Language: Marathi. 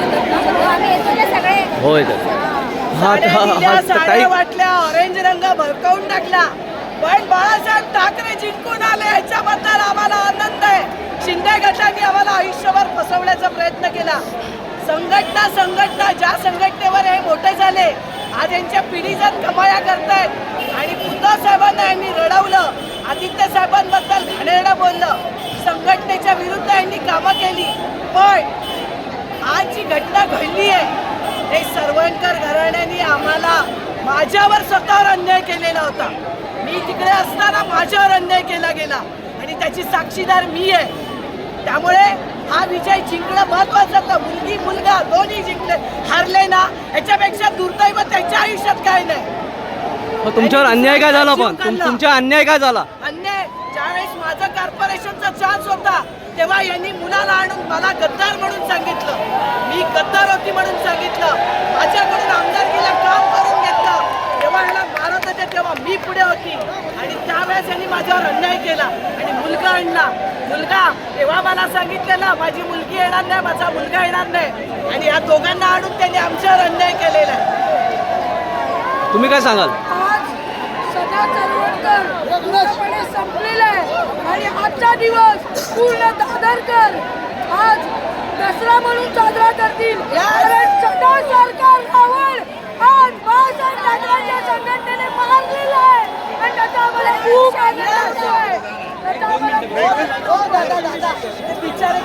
होतात ना, सगळं आम्ही येतो ना सगळे. होय तर साड्या वाटल्या, ऑरेंज रंग भरकवून टाकला. पण बाळासाहेब ठाकरे जिंकून आले याच्याबद्दल आम्हाला आनंद आहे. शिंदे गटाने आम्हाला आयुष्यभर फसवण्याचा प्रयत्न केला. संघटना ज्या संघटनेवर हे मोठे झाले, आज यांच्या पिढीजात कमाया करतायत. आणि उद्धव साहेबांना यांनी रडवलं, आदित्य साहेबांबद्दल घाणेरडं बोललं, संघटनेच्या विरुद्ध यांनी कामं केली. पण आज जी घटना घडली आहे, हे सरवणकर घराण्याने आम्हाला, माझ्यावर स्वतःवर अन्याय केलेला होता. मी तिकडे असताना माझ्यावर अन्याय केला गेला आणि त्याची साक्षीदार मी आहे. त्यामुळे हा विजय जिंकणं महत्वाचं होतं. मुलगी मुलगा दोन्ही जिंकले. हारले ना, याच्यापेक्षा दुर्दैव त्याच्या आयुष्यात काय नाही. तुमच्यावर अन्याय काय झाला? पण तुमच्या अन्याय काय झाला? अन्याय ज्यावेळेस माझा कॉर्पोरेशनचा चान्स होता, तेव्हा यांनी मुलाला आणून मला गद्दार म्हणून सांगितलं. मी गद्दार होती म्हणून सांगितलं. माझ्याकडून आमदारकीला काम करून घेतलं. जेव्हा ह्याला मारत होते तेव्हा मी पुढे होती आणि त्यावेळेस यांनी माझ्यावर अन्याय केला आणि मुलगा आणला. मुलगा तेव्हा मला सांगितलेलं माझी मुलगी येणार नाही, माझा मुलगा येणार नाही, आणि या दोघांना आणून त्यांनी आमच्यावर अन्याय केलेला आहे. तुम्ही काय सांगाल? आज सदा चळवळकर पूर्णपणे संपलेला आहे आणि आजचा दिवस पूर्ण दादरकर आज दसरा म्हणून साजरा करतील. कारण सदा सरकार रावण आज बाळासाहेब ठाकरेंच्या संघटनेने मारलेला आहे आणि त्याचा आम्हाला खूप आनंद होतोय. त्याचा आम्हाला खूप दादा बिचारे